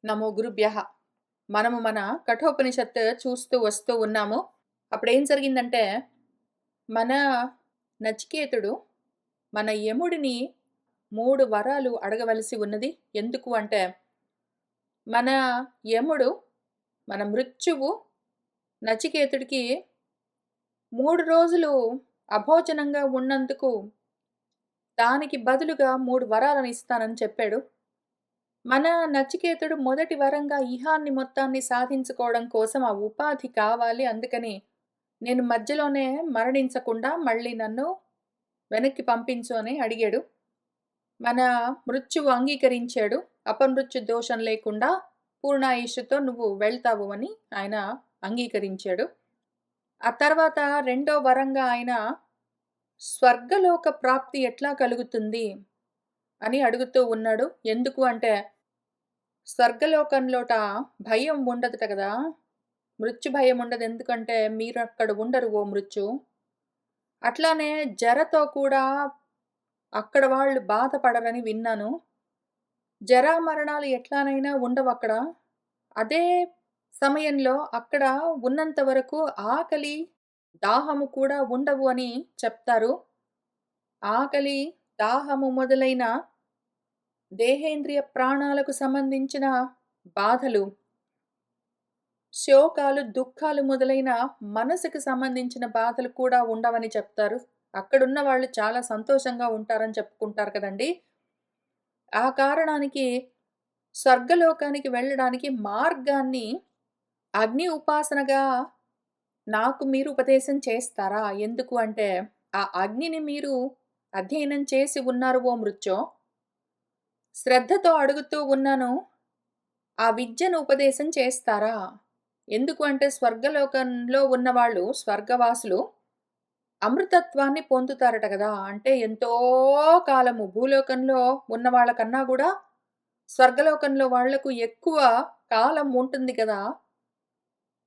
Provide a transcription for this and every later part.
నమో గురుభ్యః. మనము మన కఠోపనిషత్ చూస్తూ వస్తూ ఉన్నాము. అప్పుడేం జరిగిందంటే, మన నచికేతుడు మన యముడిని 3 వరాలు అడగవలసి ఉన్నది. ఎందుకు అంటే, మన యముడు, మన మృత్యువు నచికేతుడికి 3 రోజులు అభోజనంగా ఉన్నందుకు దానికి బదులుగా 3 వరాలను ఇస్తానని చెప్పాడు. మన నచికేతుడు మొదటి వరంగా ఇహాన్ని మొత్తాన్ని సాధించుకోవడం కోసం ఆ ఉపాధి కావాలి. అందుకని నేను మధ్యలోనే మరణించకుండా మళ్ళీ నన్ను వెనక్కి పంపించు అని అడిగాడు. మన మృత్యువు అంగీకరించాడు. అపమృత్యు దోషం లేకుండా పూర్ణాయుష్షుతో నువ్వు వెళ్తావు అని ఆయన అంగీకరించాడు. ఆ తర్వాత రెండో వరంగా ఆయన స్వర్గలోక ప్రాప్తి ఎట్లా కలుగుతుంది అని అడుగుతూ ఉన్నాడు. ఎందుకు అంటే, స్వర్గలోకంలోట భయం ఉండదట కదా! మృత్యు భయం ఉండదు. ఎందుకంటే మీరక్కడ ఉండరు ఓ మృత్యు. అట్లానే జరతో కూడా అక్కడ వాళ్ళు బాధపడరని విన్నాను. జరామరణాలు ఎట్లానైనా ఉండవక్కడ. అదే సమయంలో అక్కడ ఉన్నంత వరకు ఆకలి, దాహము కూడా ఉండవు అని చెప్తారు. ఆకలి, దాహము మొదలైన దేహేంద్రియ ప్రాణాలకు సంబంధించిన బాధలు, శోకాలు, దుఃఖాలు మొదలైన మనసుకు సంబంధించిన బాధలు కూడా ఉండవని చెప్తారు. అక్కడున్న వాళ్ళు చాలా సంతోషంగా ఉంటారని చెప్పుకుంటారు కదండీ! ఆ కారణానికి స్వర్గలోకానికి వెళ్ళడానికి మార్గాన్ని అగ్ని ఉపాసనగా నాకు మీరు ఉపదేశం చేస్తారా? ఎందుకు అంటే, ఆ అగ్నిని మీరు అధ్యయనం చేసి ఉన్నారు ఓ మృత్యో. శ్రద్ధతో అడుగుతూ ఉన్నాను. ఆ విద్యను ఉపదేశం చేస్తారా? ఎందుకు అంటే స్వర్గలోకంలో ఉన్నవాళ్ళు, స్వర్గవాసులు అమృతత్వాన్ని పొందుతారట గదా! అంటే ఎంతో కాలము భూలోకంలో ఉన్న వాళ్ళకన్నా గూడా స్వర్గలోకంలో వాళ్లకు ఎక్కువ కాలం ఉంటుంది గదా!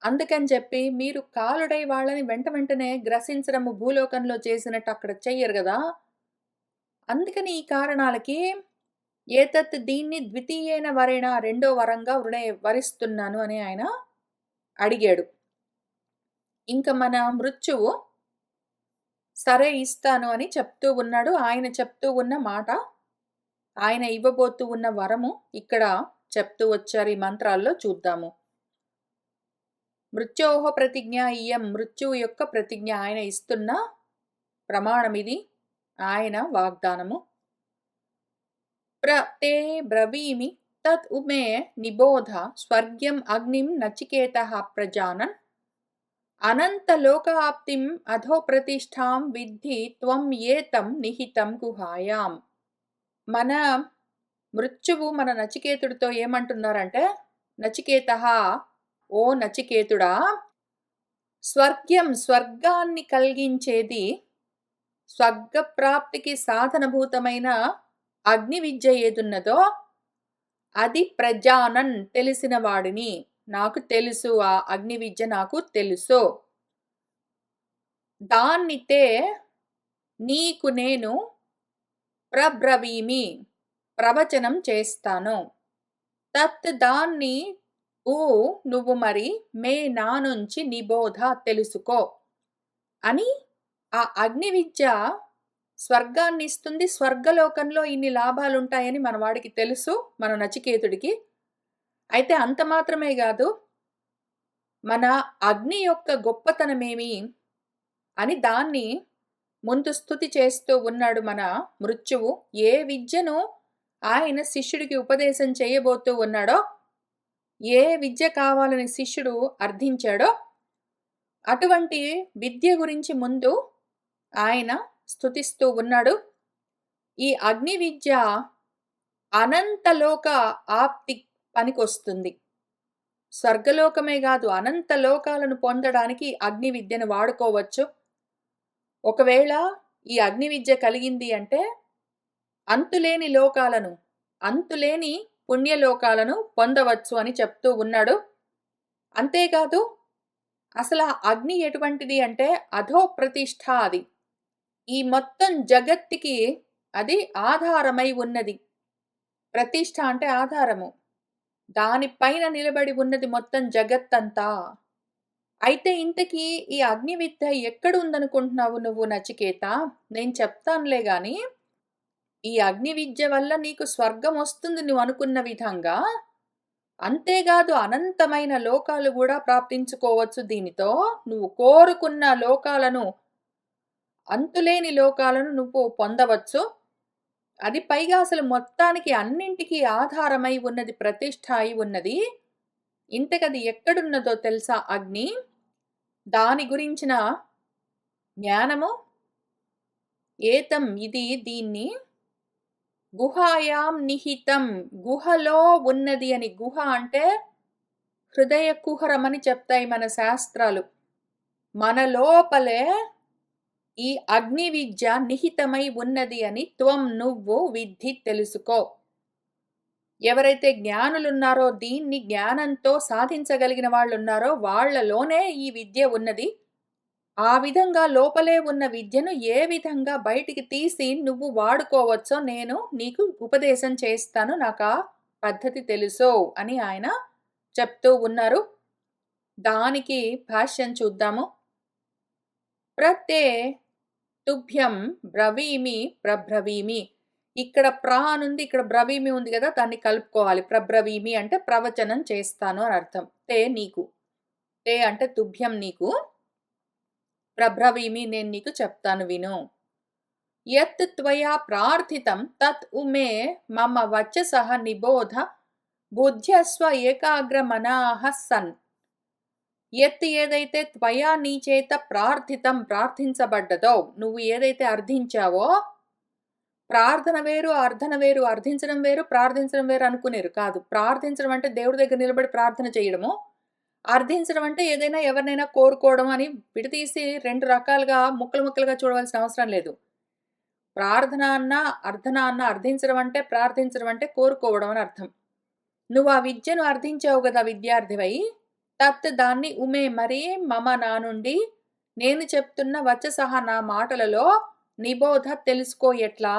అందుకని చెప్పి మీరు కాలుడై వాళ్ళని వెంటనే గ్రసించడము భూలోకంలో చేసినట్టు అక్కడ చెయ్యరు గదా! అందుకని ఈ కారణాలకి ఏతత్ దీన్ని ద్వితీయేన వరేణ రెండో వరంగా వరిస్తున్నాను అని ఆయన అడిగాడు. ఇంక మన మృత్యువు సరే ఇస్తాను అని చెప్తూ ఉన్నాడు. ఆయన చెప్తూ ఉన్న మాట, ఆయన ఇవ్వబోతూ ఉన్న వరము ఇక్కడ చెప్తూ వచ్చారు ఈ మంత్రాల్లో చూద్దాము. మృత్యోహ ప్రతిజ్ఞ ఇయం, మృత్యువు యొక్క ప్రతిజ్ఞ ఆయన ఇస్తున్న ప్రమాణమిది, ఆయన వాగ్దానము. తే బ్రవీమి తత్ ఉమే నిబోధ స్వర్గ్యం అగ్నిం నచికేతః ప్రజానన్ అనంతలోకాప్తిం అధో ప్రతిష్ఠాం విద్ధి త్వం ఏతం నిహితం గుహాయాం. మన మృత్యువు మన నచికేతుడితో ఏమంటున్నారంటే, నచికేతః, ఓ నచికేతుడా, స్వర్గాన్ని కలిగించేది, స్వర్గప్రాప్తికి సాధనభూతమైన అగ్ని విద్య ఏదున్నదో అది ప్రజానన్, తెలిసిన వాడిని. నాకు తెలుసు, ఆ అగ్ని విద్య నాకు తెలుసు. దాన్నితే నీకు నేను ప్రబ్రవీమి, ప్రవచనం చేస్తాను. తత్ దాన్ని నువ్వు మరి మే నా నుంచి నిబోధ తెలుసుకో అని. ఆ అగ్ని విద్య స్వర్గాన్ని ఇస్తుంది. స్వర్గలోకంలో ఇన్ని లాభాలుంటాయని మన వాడికి తెలుసు, మన నచికేతుడికి. అయితే అంత మాత్రమే కాదు, మన అగ్ని యొక్క గొప్పతనమేమి అని దాన్ని ముందు స్తుతి చేస్తూ ఉన్నాడు మన మృత్యువు. ఏ విద్యను ఆయన శిష్యుడికి ఉపదేశం చేయబోతూ ఉన్నాడో, ఏ విద్య కావాలని శిష్యుడు అర్థించాడో అటువంటి విద్య గురించి ముందు ఆయన స్తుతిస్తూ ఉన్నాడు. ఈ అగ్ని విద్య అనంతలోక ఆప్తి పనికొస్తుంది. స్వర్గలోకమే కాదు, అనంత లోకాలను పొందడానికి అగ్ని విద్యను వాడుకోవచ్చు. ఒకవేళ ఈ అగ్ని విద్య కలిగింది అంటే అంతులేని లోకాలను, అంతులేని పుణ్యలోకాలను పొందవచ్చు అని చెప్తూ ఉన్నాడు. అంతేకాదు, అసలు ఆ అగ్ని ఎటువంటిది అంటే అధో ప్రతిష్ఠ. అది ఈ మొత్తం జగత్తుకి అది ఆధారమై ఉన్నది. ప్రతిష్ఠ అంటే ఆధారము. దానిపైన నిలబడి ఉన్నది మొత్తం జగత్తంతా. అయితే ఇంతకీ ఈ అగ్ని విద్య ఎక్కడుందనుకుంటున్నావు నువ్వు నచికేత? నేను చెప్తానులే గాని, ఈ అగ్ని విద్య వల్ల నీకు స్వర్గమొస్తుంది నువ్వనుకున్న విధంగా. అంతేగాదు అనంతమైన లోకాలు గూడా ప్రాప్తించుకోవచ్చు దీనితో. నువ్వు కోరుకున్న లోకాలను, అంతులేని లోకాలను నువ్వు పొందవచ్చు. అది పైగా అసలు మొత్తానికి అన్నింటికి ఆధారమై ఉన్నది, ప్రతిష్ఠ అయి ఉన్నది. ఇంతకది ఎక్కడున్నదో తెలుసా అగ్ని? దాని గురించిన జ్ఞానము దీన్ని గుహాయాం నిహితం, గుహలో ఉన్నది అని. గుహ అంటే హృదయ కుహరమని చెప్తాయి మన శాస్త్రాలు. మన లోపలే ఈ అగ్ని విద్య నిహితమై ఉన్నది అని నువ్వు విద్ధి తెలుసుకో. ఎవరైతే జ్ఞానులున్నారో, దీన్ని జ్ఞానంతో సాధించగలిగిన వాళ్ళున్నారో వాళ్ళలోనే ఈ విద్య ఉన్నది. ఆ విధంగా లోపలే ఉన్న విద్యను ఏ విధంగా బయటికి తీసి నువ్వు వాడుకోవచ్చో నేను నీకు ఉపదేశం చేస్తాను. నాకా పద్ధతి తెలుసు అని ఆయన చెప్తూ ఉన్నారు. దానికి భాష్యం చూద్దాము. ప్రతే తుభ్యం బ్రవీమి ప్రబ్రవీమి. ఇక్కడ అనుంది, ఇక్కడ బ్రవీమి ఉంది కదా, దాన్ని కలుపుకోవాలి. ప్రబ్రవీమి అంటే ప్రవచనం చేస్తాను అని అర్థం. నీకు. అంటే తుభ్యం నీకు. ప్రబ్రవీమి నేను నీకు చెప్తాను విను. యత్ త్వయా ప్రార్థితం తత్ ఉమే మమ వచసః నిబోధ బుద్ధ్యస్వ ఏకాగ్రమనాః సన్. యత్ ఏదైతే త్వయా నీ చేత ప్రార్థించబడ్డదో, నువ్వు ఏదైతే అర్థించావో, ప్రార్థన వేరు, అర్థన వేరు. అర్థించడం వేరు, ప్రార్థించడం వేరు అనుకునేరు కాదు. ప్రార్థించడం అంటే దేవుడి దగ్గర నిలబడి ప్రార్థన చేయడము. అర్థించడం అంటే ఏదైనా ఎవరినైనా కోరుకోవడం అని విడతీసి 2 రకాలుగా ముక్కలు ముక్కలుగా చూడవలసిన అవసరం లేదు. ప్రార్థన అన్నా, అర్థన అన్నా, అర్థించడం అంటే, ప్రార్థించడం అంటే కోరుకోవడం అని అర్థం. నువ్వు ఆ విద్యను అర్థించావు కదా విద్యార్థివై. దాన్ని ఉమే మరి మమ నా నుండి నేను చెప్తున్న వచసః నా మాటలలో నిబోధ తెలుసుకో. ఎట్లా?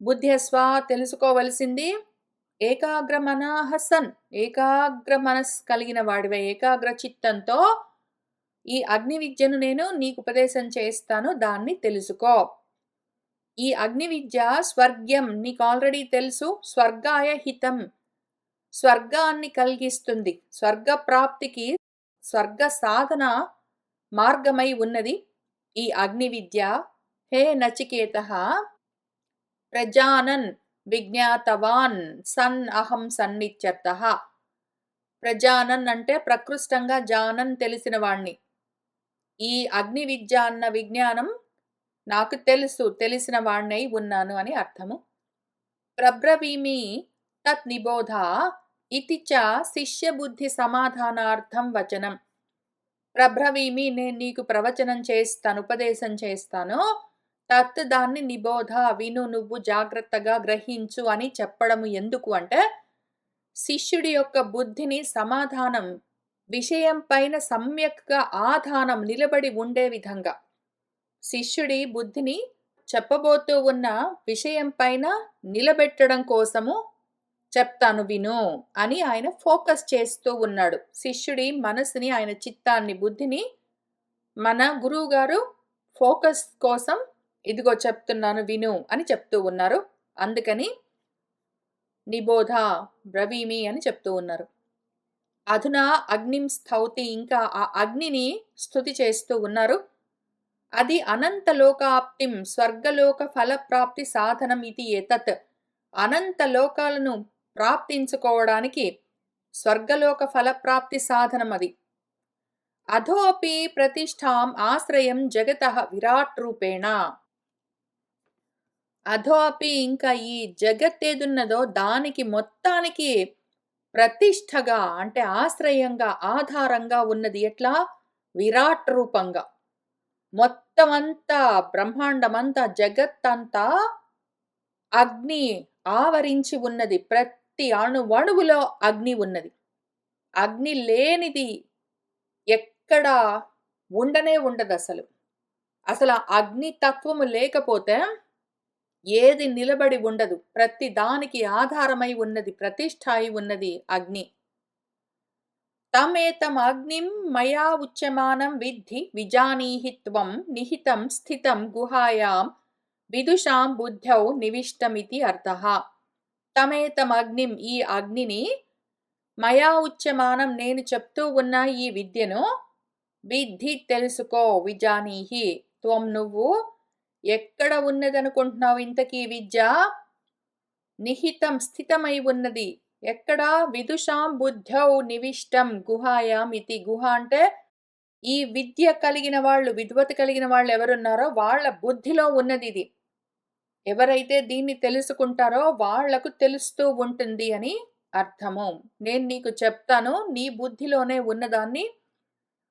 బుద్ధ్యస్వ తెలుసుకోవలసింది. ఏకాగ్ర మనాః సన్, ఏకాగ్ర మనస్ కలిగిన వాడివై, ఏకాగ్ర చిత్తంతో ఈ అగ్ని విద్యను నేను నీకు ఉపదేశం చేస్తాను, దాన్ని తెలుసుకో. ఈ అగ్ని విద్య స్వర్గ్యం నీకు ఆల్రెడీ తెలుసు. స్వర్గాయ హితం, స్వర్గాన్ని కలిగిస్తుంది. స్వర్గ ప్రాప్తికి స్వర్గ సాధన మార్గమై ఉన్నది ఈ అగ్ని విద్య. హే నచికేతః, ప్రజానన్ విజ్ఞాతవాన్ సన్ అహం సన్నిత్యర్థః. ప్రజానన్ అంటే ప్రకృష్టంగా, జానన్ తెలిసిన వాణ్ణి. ఈ అగ్ని విద్య అన్న విజ్ఞానం నాకు తెలుసు, తెలిసిన వాణ్ణై ఉన్నాను అని అర్థము. ప్రబ్రవీమి తత్ నిబోధ ఇతి చ శిష్య బుద్ధి సమాధానార్థం వచనం. ప్రబ్రవీమి నేను నీకు ప్రవచనం చేస్తాను, ఉపదేశం చేస్తాను. దాన్ని నిబోధ విను, నువ్వు జాగ్రత్తగా గ్రహించు అని చెప్పడము ఎందుకు అంటే, శిష్యుడి యొక్క బుద్ధిని సమాధానం, విషయం పైన సమ్యక్గా ఆధానం నిలబడి ఉండే విధంగా, శిష్యుడి బుద్ధిని చెప్పబోతూ ఉన్న విషయం పైన నిలబెట్టడం కోసము చెప్తాను విను అని ఆయన ఫోకస్ చేస్తూ ఉన్నాడు. శిష్యుడి మనసుని, ఆయన చిత్తాన్ని, బుద్ధిని మన గురువు గారు ఫోకస్ కోసం ఇదిగో చెప్తున్నాను విను అని చెప్తూ ఉన్నారు. అందుకని నిబోధ బ్రవీమి అని చెప్తూ ఉన్నారు. అధునా అగ్నిం స్థౌతి, ఇంకా ఆ అగ్నిని స్తుతి చేస్తూ ఉన్నారు. అది అనంత లోకాప్తిం, స్వర్గలోక ఫలప్రాప్తి సాధనం ఇది ఏతత్. అనంత లోకాలను ప్రాప్తించుకోవడానికి స్వర్గలోక ఫలప్రాప్తి సాధనం అది. అధోపి ప్రతిష్టాం ఆశ్రయం జగతః విరాట్ రూపేణ. అధోపి ఇంకా ఈ జగత్ ఏదున్నదో దానికి మొత్తానికి ప్రతిష్టగా అంటే ఆశ్రయంగా, ఆధారంగా ఉన్నది ఎట్లా? విరాట్ రూపంగా. మొత్తం అంతా, బ్రహ్మాండమంతా, జగత్తంతా అగ్ని ఆవరించి ఉన్నది. ప్రతి అణువణువులో అగ్ని ఉన్నది. అగ్ని లేనిది ఎక్కడ ఉండనే ఉండదు అసలు. అసలు ఆ అగ్ని తత్వము లేకపోతే ఏది నిలబడి ఉండదు. ప్రతి దానికి ఆధారమై ఉన్నది, ప్రతిష్ఠ అయి ఉన్నది అగ్ని. తమేతమగ్నిం మయా ఉచ్యమానం విద్ధి విజానీహి త్వం నిహితం స్థితం గుహాయాం విదుషాం బుద్ధౌ నివిష్టమితి అర్థః. తమేతమగ్నిం ఈ అగ్నిని మయా ఉచ్యమానం నేను చెప్తూ ఉన్న ఈ విద్యను విద్ధి తెలుసుకో విజానీహి త్వం నువ్వు ఎక్కడ ఉన్నదనుకుంటున్నావు ఇంతకీ విద్య? నిహితం స్థితమై ఉన్నది. ఎక్కడ? విదుషాం బుద్ధౌ నివిష్టం గుహాయాం ఇతి. గుహ అంటే ఈ విద్య కలిగిన వాళ్ళు, విద్వత కలిగిన వాళ్ళు ఎవరున్నారో వాళ్ళ బుద్ధిలో ఉన్నది ఇది. ఎవరైతే దీన్ని తెలుసుకుంటారో వాళ్లకు తెలుస్తూ ఉంటుంది అని అర్థము. నేను నీకు చెప్తాను, నీ బుద్ధిలోనే ఉన్నదాన్ని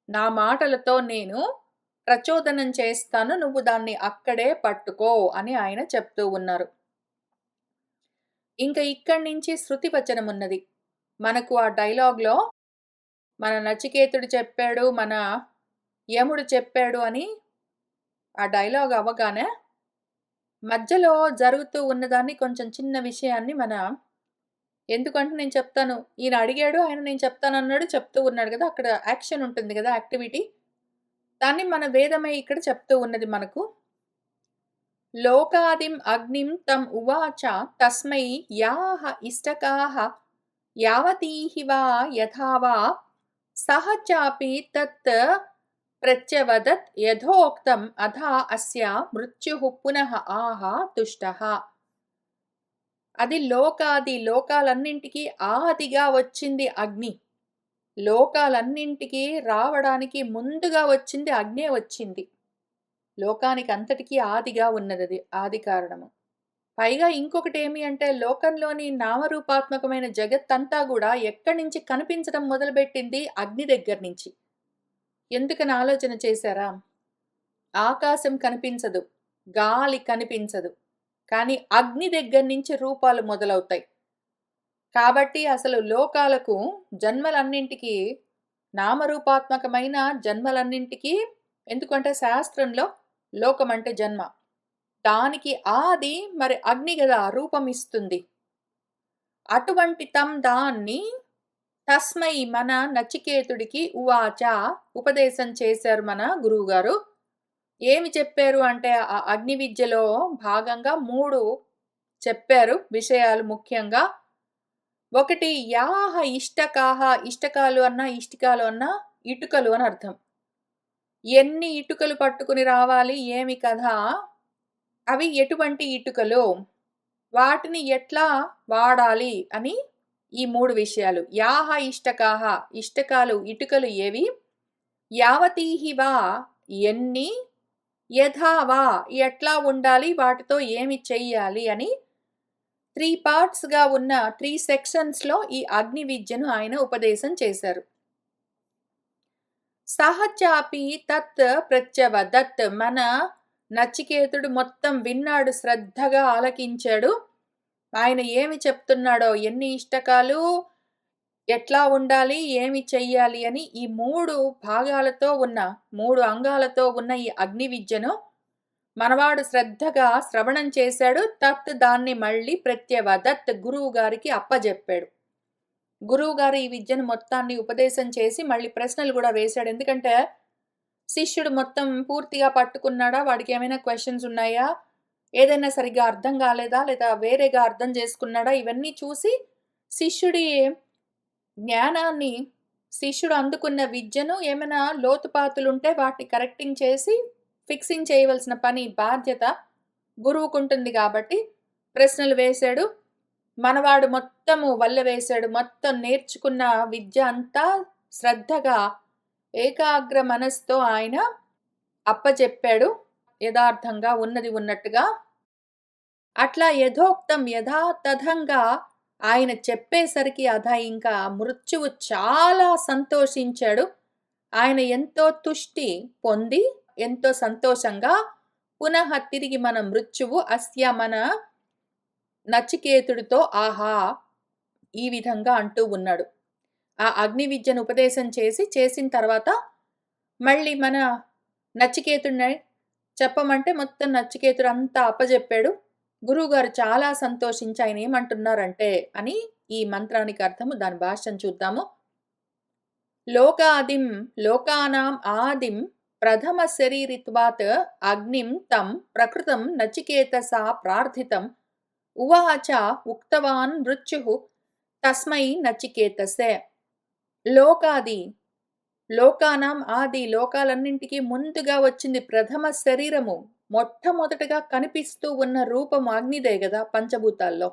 నా మాటలతో నేను ప్రచోదనం చేస్తాను, నువ్వు దాన్ని అక్కడే పట్టుకో అని ఆయన చెప్తూ ఉన్నారు. ఇంకా ఇక్కడి నుంచి శృతి వచనం ఉన్నది. మనకు ఆ డైలాగ్‌లో మన నచికేతుడు చెప్పాడు, మన యముడు చెప్పాడు అని ఆ డైలాగ్ అవ్వగానే మధ్యలో జరుగుతూ ఉన్నదాన్ని కొంచెం చిన్న విషయాన్ని ఎందుకంటే నేను చెప్తాను. ఈయన అడిగాడు, ఆయన నేను చెప్తానన్నాడు, చెప్తూ ఉన్నాడు కదా! అక్కడ యాక్షన్ ఉంటుంది కదా! యాక్టివిటీ. దాన్ని మన వేదమే ఇక్కడ చెప్తూ ఉన్నది మనకు. లోకాదిం అగ్నిం తం ఉవాచ తస్మై యాః ఇష్టకాః యావతీః వా యథా వా సహ చాపి తత్ ప్రత్యవదత్ యథోక్తం అథా అస్య మృత్యుః పునః ఆహ తుష్టః. అది లోకాలన్నింటికి ఆదిగా వచ్చింది అగ్ని. లోకాలన్నింటికి రావడానికి ముందుగా వచ్చింది అగ్నే వచ్చింది. లోకానికి అంతటికీ ఆదిగా ఉన్నదది, ఆది కారణము. పైగా ఇంకొకటేమి అంటే లోకంలోని నామరూపాత్మకమైన జగత్తంతా కూడా ఎక్కడి నుంచి కనిపించడం మొదలుపెట్టింది? అగ్ని దగ్గర నుంచి. ఎందుకని ఆలోచన చేశారా? ఆకాశం కనిపించదు, గాలి కనిపించదు, కానీ అగ్ని దగ్గర నుంచి రూపాలు మొదలవుతాయి. కాబట్టి అసలు లోకాలకు, జన్మలన్నింటికి, నామరూపాత్మకమైన జన్మలన్నింటికి, ఎందుకంటే శాస్త్రంలో లోకం అంటే జన్మ, దానికి ఆది మరి అగ్ని కదా రూపం ఇస్తుంది. అటువంటి దాన్ని తస్మై మన నచికేతుడికి ఉవాచ ఉపదేశం చేశారు మన గురువుగారు. ఏమి చెప్పారు అంటే ఆ అగ్ని విద్యలో భాగంగా 3 చెప్పారు విషయాలు. ముఖ్యంగా ఒకటి యాహ ఇష్టకాహ, ఇష్టకాలు అన్నా ఇష్టికాలు అన్నా ఇటుకలు అని అర్థం. ఎన్ని ఇటుకలు పట్టుకుని రావాలి, ఏమి కథ, అవి ఎటువంటి ఇటుకలు, వాటిని ఎట్లా వాడాలి అని ఈ 3 విషయాలు. యాహ ఇష్టకాహ, ఇష్టకాలు ఇటుకలు ఏవి, యావతీహివా ఎన్ని, యథావా ఎట్లా ఉండాలి, వాటితో ఏమి చెయ్యాలి అని 3 పార్ట్స్‌గా ఉన్న 3 సెక్షన్స్‌లో ఈ అగ్ని విద్యను ఆయన ఉపదేశం చేశారు. సహచాపి తత్ ప్రత్యవదత్. మన నచికేతుడు మొత్తం విన్నాడు, శ్రద్ధగా ఆలకించాడు. ఆయన ఏమి చెప్తున్నాడో, ఎన్ని ఇష్టకాలు, ఎట్లా ఉండాలి, ఏమి చెయ్యాలి అని ఈ 3 భాగాలతో ఉన్న, 3 అంగాలతో ఉన్న ఈ అగ్ని విద్యను మనవాడు శ్రద్ధగా శ్రవణం చేశాడు. తత్ దాన్ని మళ్ళీ ప్రత్యవదత్ గురువు గారికి అప్పజెప్పాడు. గురువు గారు ఈ విద్యను మొత్తాన్ని ఉపదేశం చేసి మళ్ళీ ప్రశ్నలు కూడా వేశాడు. ఎందుకంటే శిష్యుడు మొత్తం పూర్తిగా పట్టుకున్నాడా, వాడికి ఏమైనా క్వశ్చన్స్ ఉన్నాయా, ఏదైనా సరిగ్గా అర్థం కాలేదా, లేదా వేరేగా అర్థం చేసుకున్నాడా, ఇవన్నీ చూసి శిష్యుడి జ్ఞానాన్ని, శిష్యుడు అందుకున్న విద్యను ఏమైనా లోతుపాతులుంటే వాటిని కరెక్టింగ్ చేసి ఫిక్సింగ్ చేయవలసిన పని, బాధ్యత గురువుకుంటుంది. కాబట్టి ప్రశ్నలు వేశాడు. మనవాడు మొత్తము వల్ల వేశాడు. మొత్తం నేర్చుకున్న విద్య అంతా శ్రద్ధగా ఏకాగ్ర మనస్సుతో ఆయన అప్పచెప్పాడు, యథార్థంగా ఉన్నది ఉన్నట్టుగా. అట్లా యథోక్తం యథాతథంగా ఆయన చెప్పేసరికి ఇంకా మృత్యువు చాలా సంతోషించాడు. ఆయన ఎంతో తుష్టి పొంది ఎంతో సంతోషంగా పునః తిరిగి మన మృత్యువు అస్య మన నచికేతుడితో ఆహా ఈ విధంగా అంటూ ఉన్నాడు. ఆ అగ్ని విద్యను ఉపదేశం చేసిన తర్వాత మళ్ళీ మన నచికేతుడిని చెప్పమంటే మొత్తం నచికేతుడు అంతా అప్పజెప్పాడు. గురువుగారు చాలా సంతోషించి ఆయన ఏమంటున్నారంటే అని ఈ మంత్రానికి అర్థము దాని భాష్యం చూద్దాము. లోకాదిం లోకానాం ఆదిం ప్రథమ శరీరిత్వాత్ అగ్నిం తం ప్రకృతం నచికేతసా ప్రార్థితం ఉవాచ ఉక్తవాన్ మృత్యుః తస్మై నచికేతసే. లోకాది లోకానాం ఆది లోకాలన్నింటికి ముందుగా వచ్చింది ప్రథమ శరీరము. మొట్టమొదటగా కనిపిస్తూ ఉన్న రూపము అగ్నిదే గదా పంచభూతాల్లో.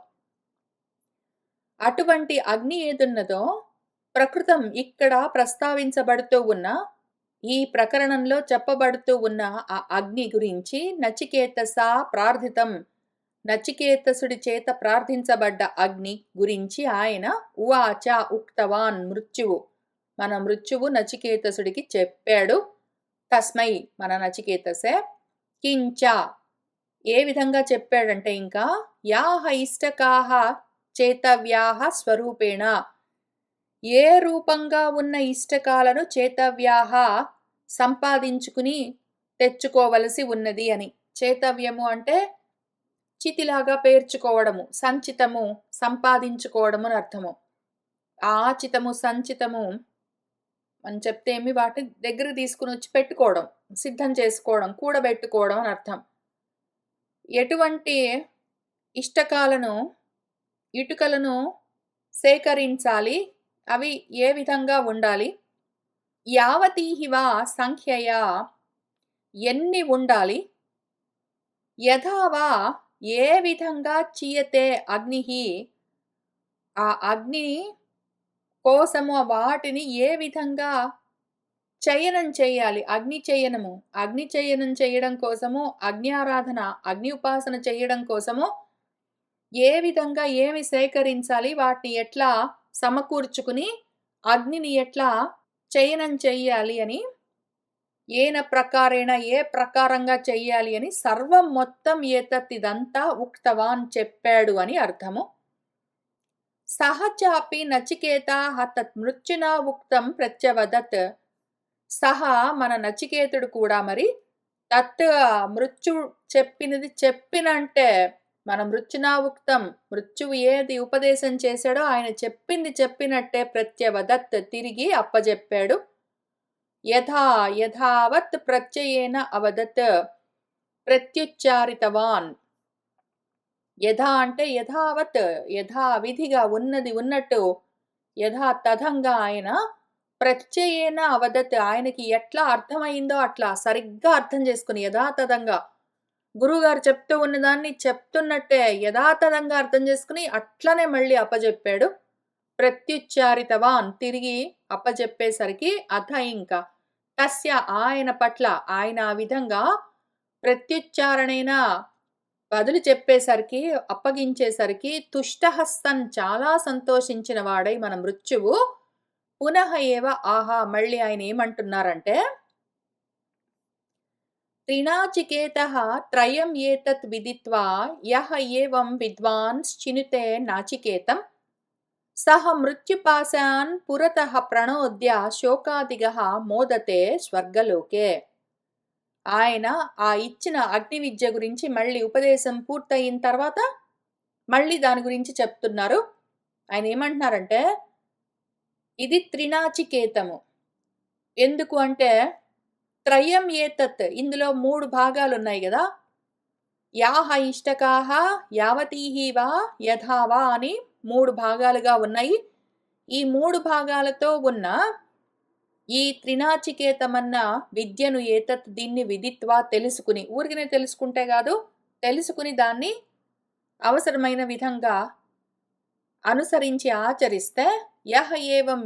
అటువంటి అగ్ని ఏదున్నదో ప్రకృతం ఇక్కడ ప్రస్తావించబడుతూ ఉన్న ఈ ప్రకరణంలో చెప్పబడుతూ ఉన్న ఆ అగ్ని గురించి నచికేతసా ప్రార్థితం. నచికేతసుడి చేత ప్రార్థించబడ్డ అగ్ని గురించి ఆయన ఉవాచ ఉక్తవాన్ మృత్యువు మన మృత్యువు నచికేతసుడికి చెప్పాడు. తస్మై మన నచికేతసే కించ ఏ విధంగా చెప్పాడంటే ఇంకా యాహ ఇష్టకాహ చేతవ్యాహ స్వరూపేణ ఏ రూపంగా ఉన్న ఇష్టకాలను చేతవ్యాహ సంపాదించుకుని తెచ్చుకోవలసి ఉన్నది అని. చేతవ్యము అంటే చితిలాగా పేర్చుకోవడము, సంచితము సంపాదించుకోవడము అని అర్థము. ఆచితము సంచితము అని చెప్తే ఏమి వాటి దగ్గర తీసుకుని వచ్చి పెట్టుకోవడం, సిద్ధం చేసుకోవడం, కూడబెట్టుకోవడం అని అర్థం. ఎటువంటి ఇష్టకాలను ఇటుకలను సేకరించాలి, అవి ఏ విధంగా ఉండాలి, యావతీహివా సంఖ్యయా ఎన్ని ఉండాలి, యథావా ఏ విధంగా చీయతే అగ్నిహి ఆ అగ్ని కోసము వాటిని ఏ విధంగా చయనం చేయాలి. అగ్ని చయనము అగ్ని చయనం చేయడం కోసము అగ్ని ఆరాధన అగ్ని ఉపాసన చేయడం కోసము ఏ విధంగా ఏమి సేకరించాలి, వాటిని ఎట్లా సమకూర్చుకుని అగ్నిని ఎట్లా చయనం చెయ్యాలి అని ఏన ప్రకారేణ ఏ ప్రకారంగా చెయ్యాలి అని సర్వం మొత్తం ఏతత్ ఇదంతా ఉక్తవాన్ చెప్పాడు అని అర్థము. సహచాపి నచికేత తత్ మృత్యునా ఉక్తం ప్రత్యవదత్. సహా మన నచికేతుడు కూడా మరి తత్ మృత్యు చెప్పినది చెప్పినంటే మన మృత్యునా ఉక్తం మృత్యువు ఏది ఉపదేశం చేశాడో ఆయన చెప్పింది చెప్పినట్టే ప్రత్యవదత్ తిరిగి అప్పజెప్పాడు. యథా యథావత్ ప్రత్యయేన అవదత్ ప్రత్యుచ్చారితవాన్. యథా అంటే యథావత్ యథావిధిగా ఉన్నది ఉన్నట్టు యథా తథంగా ఆయన ప్రత్యయేన అవదత్ ఆయనకి ఎట్లా అర్థమైందో అట్లా సరిగ్గా అర్థం చేసుకుని యథాతథంగా గురువుగారు చెప్తూ ఉన్నదాన్ని చెప్తున్నట్టే యథాతథంగా అర్థం చేసుకుని అట్లనే మళ్ళీ అప్పజెప్పాడు. ప్రత్యుచ్చారితవాన్ తిరిగి అప్పజెప్పేసరికి అథ ఇంకా తస్య ఆయన పట్ల ఆయన ఆ విధంగా ప్రత్యుచ్చారణైన బదులు చెప్పేసరికి అప్పగించేసరికి తుష్టహస్తన్ చాలా సంతోషించిన వాడై మన మృత్యువు పునః ఏవ ఆహా మళ్ళీ ఆయన ఏమంటున్నారంటే త్రినాచికేతః త్రయం ఏతత్ విదిత్వా యః ఏవం విద్వాన్ చినుతే నాచికేతం సహ మృత్యుపాశాన్ పురతః ప్రణోద్య శోకాదిగః మోదతే స్వర్గలోకే. ఆయన ఆ ఇచ్చిన అగ్ని విద్య గురించి మళ్ళీ ఉపదేశం పూర్తయిన తర్వాత మళ్ళీ దాని గురించి చెప్తున్నారు. ఆయన ఏమంటున్నారంటే ఇది త్రినాచికేతము. ఎందుకు అంటే త్రయం ఏతత్ ఇందులో 3 భాగాలు ఉన్నాయి కదా. యాహ ఇష్టకాహ యావతీహి వా యథావా అని 3 భాగాలుగా ఉన్నాయి. ఈ 3 భాగాలతో ఉన్న ఈ త్రినాచికేతమన్న విద్యను ఏతత్ దీన్ని విదిత్వా తెలుసుకుని ఊరికనే తెలుసుకుంటే కాదు తెలుసుకుని దాన్ని అవసరమైన విధంగా అనుసరించి ఆచరిస్తే యహ ఏవం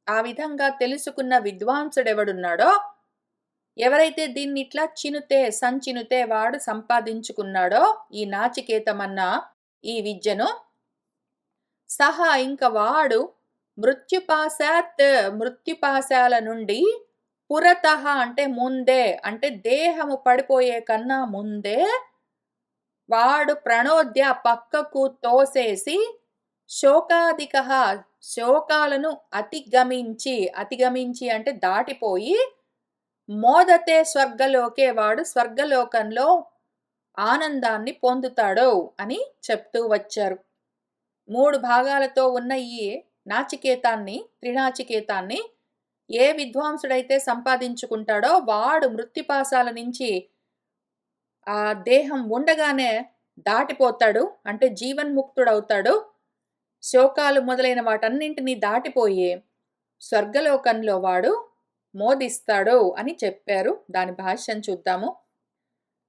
ఆ విధంగా తెలుసుకున్న విద్వాంసుడెవడున్నాడో ఎవరైతే దీన్ని ఇట్లా చినుతే సంచినుతే వాడు సంపాదించుకున్నాడో ఈ నాచికేతమన్న ఈ విద్యను సహా ఇంక వాడు మృత్యుపాశాత్ మృత్యుపాశాల నుండి పురతః అంటే ముందే అంటే దేహము పడిపోయే కన్నా ముందే వాడు ప్రణోద్య పక్కకు తోసేసి శోకాదిక శోకాలను అతిగమించి అంటే దాటిపోయి మోదతే స్వర్గలోకే వాడు స్వర్గలోకంలో ఆనందాన్ని పొందుతాడో అని చెప్తూ వచ్చారు. 3 భాగాలతో ఉన్న ఈ త్రినాచికేతాన్ని ఏ విద్వాంసుడైతే సంపాదించుకుంటాడో వాడు మృత్యుపాశాల నుంచి ఆ దేహం ఉండగానే దాటిపోతాడు. అంటే జీవన్ముక్తుడవుతాడు. శోకాలు మొదలైన వాటన్నింటినీ దాటిపోయి స్వర్గలోకంలో వాడు మోదిస్తాడు అని చెప్పారు. దాని భాష్యం చూద్దాము.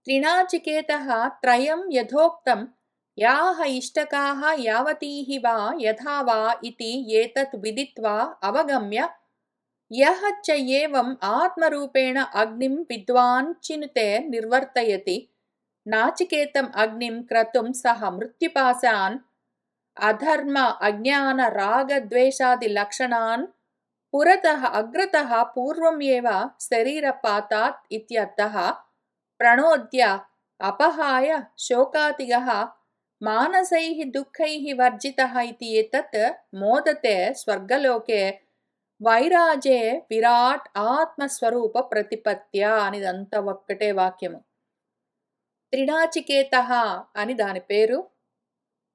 త్రినాచికేతః త్రయం యథోక్తం యాః ఇష్టకాః యావతీః వా యథా వా ఇతి ఏతత్ విదిత్వా అవగమ్య యః చ ఏవం ఆత్మరూపేణ అగ్నిం విద్వాన్ చినుతే నిర్వర్తయతి నాచికేతం అగ్నిం క్రతుం సహ మృత్యుపాశాన్ అధర్మ అజ్ఞాన రాగ ద్వేషాది లక్షణాన్ పురతః అగ్రతః పూర్వం ఏవ శరీరపాతాత్ ఇత్యర్థః ప్రణోద్య అపహాయ శోకాతిగః మానసైః దుఃఖైః వర్జితః ఇతి ఏతత్ మోదతే స్వర్గలోకే వైరాజే విరాట్ ఆత్మస్వరూప ప్రతిపత్య అనిదంతా ఒక్కటే వాక్యము. త్రినాచికేతః అని దాని పేరు.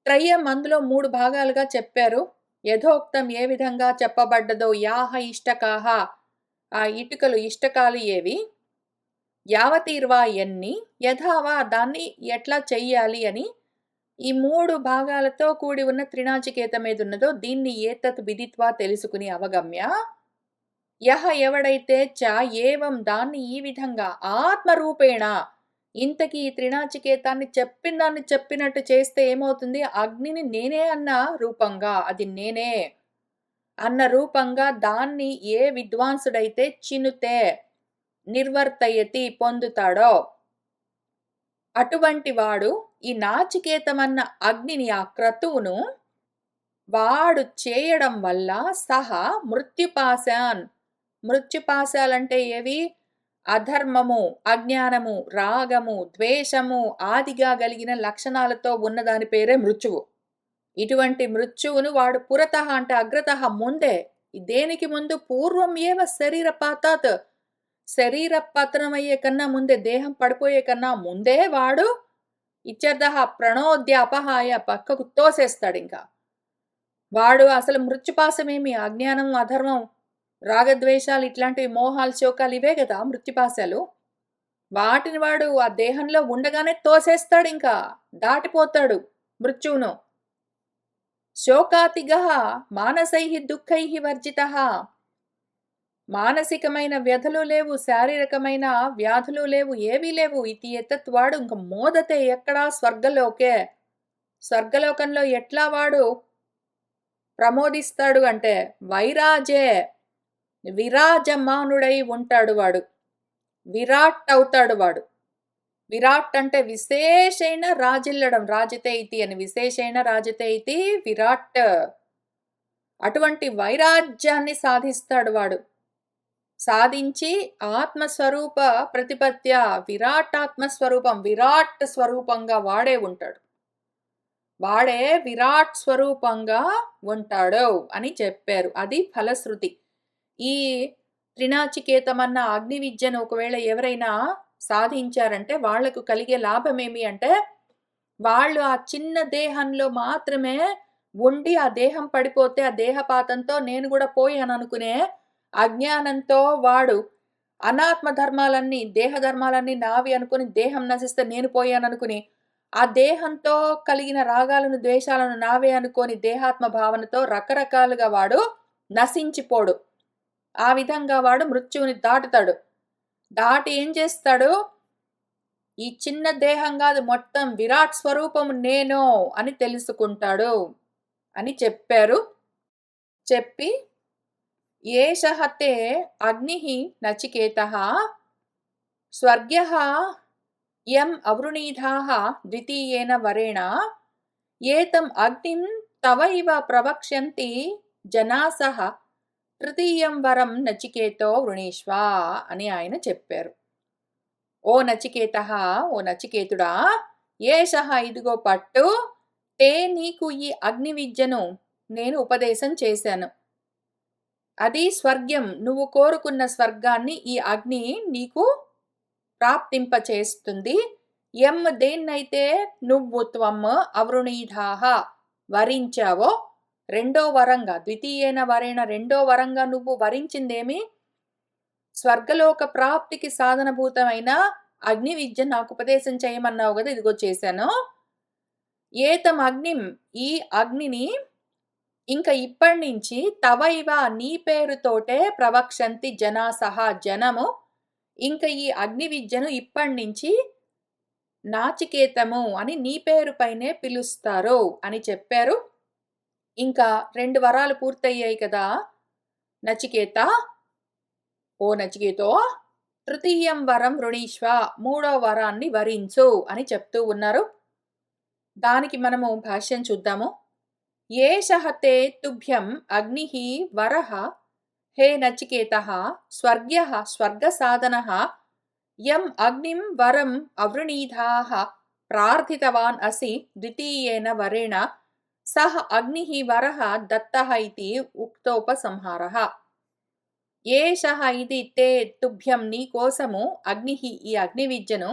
త్రయం అందులో 3 భాగాలుగా చెప్పారు. యథోక్తం ఏ విధంగా చెప్పబడ్డదో యాహ ఇష్టకాహ ఆ ఇష్టకాలు ఏవి, యావతీర్వా ఎన్ని, యథావా దాన్ని ఎట్లా చెయ్యాలి అని ఈ 3 భాగాలతో కూడి ఉన్న త్రినాచికేతం ఏదున్నదో దీన్ని ఏతత్ విదిత్వా తెలుసుకుని అవగమ్య యహ ఎవడైతే చ ఏవం దాన్ని ఈ విధంగా ఆత్మరూపేణ ఇంతకీ ఈ త్రినాచికేతాన్ని చెప్పిన దాన్ని చెప్పినట్టు చేస్తే ఏమవుతుంది? అగ్నిని నేనే అన్న రూపంగా, అది నేనే అన్న రూపంగా దాన్ని ఏ విద్వాంసుడైతే చినుతే నిర్వర్తయతి పొందుతాడో అటువంటి వాడు ఈ నాచికేతమన్న అగ్నిని ఆ క్రతువును వాడు చేయడం వల్ల సహా మృత్యుపాశాలంటే ఏవి? అధర్మము, అజ్ఞానము, రాగము, ద్వేషము ఆదిగా కలిగిన లక్షణాలతో ఉన్నదాని పేరే మృత్యువు. ఇటువంటి మృత్యువును వాడు పురతః అంటే అగ్రతః ముందే, దేనికి ముందు? పూర్వం ఏవ శరీరపాతాత్ శరీర పతనమయ్యే కన్నా ముందే, దేహం పడిపోయే కన్నా ముందే వాడు ఇత్యర్థః ప్రణోద్య అపహాయ పక్కకు తోసేస్తాడు. ఇంకా వాడు అసలు మృత్యుపాశమేమి? అజ్ఞానం, అధర్మం, రాగద్వేషాలు ఇట్లాంటివి మోహాలు శోకాలు ఇవే కదా మృత్యుపాశాలు. వాటిని వాడు ఆ దేహంలో ఉండగానే తోసేస్తాడు. ఇంకా దాటిపోతాడు మృత్యువును. శోకాతిగః మానసైః దుఃఖైః వర్జితః మానసికమైన వ్యధలు లేవు, శారీరకమైన వ్యాధులు లేవు, ఏవీ లేవు. ఇది ఎత్తత్ వాడు ఇంక మోదతే ఎక్కడా? స్వర్గలోకే. స్వర్గలోకంలో ఎట్లా వాడు ప్రమోదిస్తాడు అంటే వైరాజే విరాజమానుడై ఉంటాడు. వాడు విరాట్ అవుతాడు. వాడు విరాట్ అంటే విశేషైన రాజిల్లడం, రాజతే ఇతి అని, విశేషైన రాజతే ఇతి విరాట్. అటువంటి వైరాజ్యాన్ని సాధిస్తాడు వాడు. సాధించి ఆత్మస్వరూప ప్రతిపత్య విరాటాత్మస్వరూపం, విరాట్ స్వరూపంగా వాడే ఉంటాడు. వాడే విరాట్ స్వరూపంగా ఉంటాడు అని చెప్పారు. అది ఫలశ్రుతి. ఈ త్రినాచికేతమన్న అగ్ని విద్యను ఒకవేళ ఎవరైనా సాధించారంటే వాళ్లకు కలిగే లాభం ఏమి అంటే, వాళ్ళు ఆ చిన్న దేహంలో మాత్రమే ఉండి ఆ దేహం పడిపోతే ఆ దేహపాతంతో నేను కూడా పోయాను అనుకునే అజ్ఞానంతో వాడు అనాత్మ ధర్మాలన్నీ, దేహ ధర్మాలన్నీ నావి అనుకుని, దేహం నశిస్తే నేను పోయాను అనుకుని, ఆ దేహంతో కలిగిన రాగాలను ద్వేషాలను నావే అనుకొని దేహాత్మ భావనతో రకరకాలుగా వాడు నశించిపోడు. ఆ విధంగా వాడు మృత్యువుని దాటుతాడు. దాటి ఏం చేస్తాడు? ఈ చిన్న దేహం కాదు, మొత్తం విరాట్ స్వరూపం నేను అని తెలుసుకుంటాడు అని చెప్పారు. చెప్పి ఏషః తే అగ్నిః నచికేతః స్వర్గ్యః యం అవృణీధాః ద్వితీయేన వరేణ ఏతం అగ్నిం తవ ఇవ ప్రవక్ష్యంతి జనాసః తృతీయం వరం నచికేతో వృణీష్వ అని ఆయన చెప్పారు. ఓ నచికేతః, ఓ నచికేతుడా, ఏషః ఇదిగో పట్టు, తే నీకు ఈ అగ్ని విద్యను నేను ఉపదేశం చేశాను. అది స్వర్గ్యం, నువ్వు కోరుకున్న స్వర్గాన్ని ఈ అగ్ని నీకు ప్రాప్తింపచేస్తుంది. దేన్నైతే నువ్వు త్వం అవృణీధాః వరించావో రెండో వరంగా ద్వితీయేన వరేణ రెండో వరంగా నువ్వు వరించిందేమి? స్వర్గలోక ప్రాప్తికి సాధనభూతమైన అగ్ని విద్య నాకు ఉపదేశం చేయమన్నావు గదా! ఇదిగో చేశాను. ఏతం అగ్నిం ఈ అగ్నిని ఇంక ఇప్పటినుంచి తవైవ నీ పేరుతోటే ప్రవక్షంతి జనాసహ జనము ఇంక ఈ అగ్ని విద్యను ఇప్పటినుంచి నాచికేతము అని నీ పేరు పైనే పిలుస్తారు అని చెప్పారు. ఇంకా 2 వరాలు పూర్తయ్యాయి కదా! నచికేత, ఓ నచికేతో తృతీయం వరం వృణీష్వ మూడో వరాన్ని వరించు అని చెప్తూ ఉన్నారు. దానికి మనము భాష్యం చూద్దాము. ఏషః తే తుభ్యం అగ్నిః వరః హే నచికేతః స్వర్గ్యః స్వర్గసాధనః యం అగ్నిం వరం అవృణీధాః ప్రార్థితవాన్ అసి ద్వితీయేన వరేణ సహ అగ్నిః వరః దత్తః ఇతి ఉక్తోపసంహారః. ఏషః ఇది తే తుభ్యం నీ కోసము అగ్నిః ఈ అగ్ని విద్యను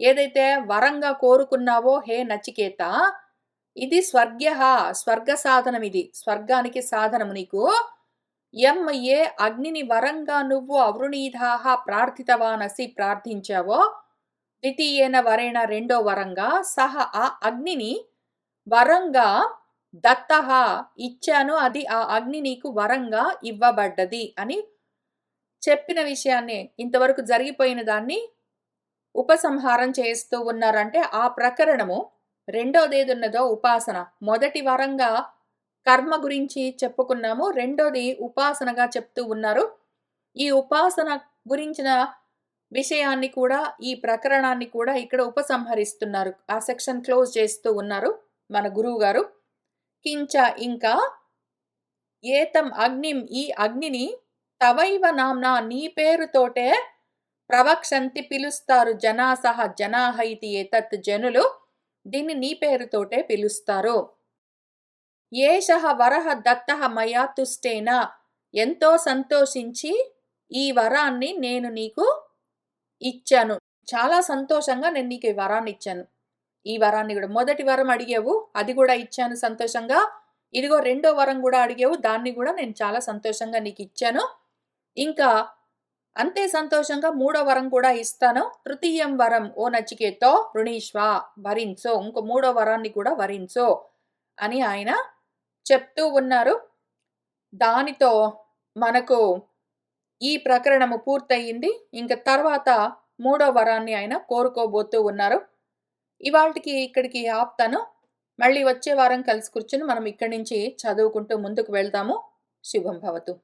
ఏదైతే వరంగా కోరుకున్నావో హే నచికేత ఇది స్వర్గ్యః స్వర్గ సాధనం, ఇది స్వర్గానికి సాధనము నీకు. యం ఏ అగ్నిని వరంగా నువ్వు అవృణీధాః ప్రార్థితవానసి ప్రార్థించావో ద్వితీయేన వరేణ రెండో వరంగా సహ ఆ అగ్నిని వరంగా దత్తః ఇచ్చాను, అది ఆ అగ్ని నీకు వరంగా ఇవ్వబడ్డది అని చెప్పిన విషయాన్ని ఇంతవరకు జరిగిపోయిన దాన్ని ఉపసంహారం చేస్తూ ఉన్నారంటే ఆ ప్రకరణము రెండోదేదున్నదో ఉపాసన. మొదటి వరంగా కర్మ గురించి చెప్పుకున్నాము, రెండోది ఉపాసనగా చెప్తూ ఉన్నారు. ఈ ఉపాసన గురించిన విషయాన్ని కూడా ఈ ప్రకరణాన్ని కూడా ఇక్కడ ఉపసంహరిస్తున్నారు. ఆ సెక్షన్ క్లోజ్ చేస్తూ ఉన్నారు మన గురువు గారు. కించ ఇంకా ఏతం అగ్నిం ఈ అగ్నిని తవైవ నామ్నా నీ పేరుతోటే ప్రవక్షంతి పిలుస్తారు జనాసహ జనాహ ఇతి ఏతత్ జనులు దీన్ని నీ పేరుతోటే పిలుస్తారు. ఏషః వరః దత్తః మయా తుష్టేన ఎంతో సంతోషించి ఈ వరాన్ని నేను నీకు ఇచ్చాను, చాలా సంతోషంగా నేను నీకు ఈ వరాన్ని ఇచ్చాను. ఈ వరాన్ని కూడా మొదటి వరం అడిగావు, అది కూడా ఇచ్చాను సంతోషంగా. ఇదిగో రెండో వరం కూడా అడిగావు, దాన్ని కూడా నేను చాలా సంతోషంగా నీకు ఇచ్చాను. ఇంకా అంతే సంతోషంగా మూడో వరం కూడా ఇస్తాను. తృతీయం వరం ఓ నచికేతో వృణీష్వ వరించో, ఇంకో మూడో వరాన్ని కూడా వరించో అని ఆయన చెప్తూ ఉన్నారు. దానితో మనకు ఈ ప్రకరణము పూర్తయింది. ఇంక తర్వాత మూడో వరాన్ని ఆయన కోరుకోబోతూ ఉన్నారు. ఇవాల్టికి ఇక్కడికి ఆపుతాను. మళ్ళీ వచ్చే వారం కలిసి కూర్చుని మనం ఇక్కడి నుంచి చదువుకుంటూ ముందుకు వెళ్దాము. శుభం భవతు.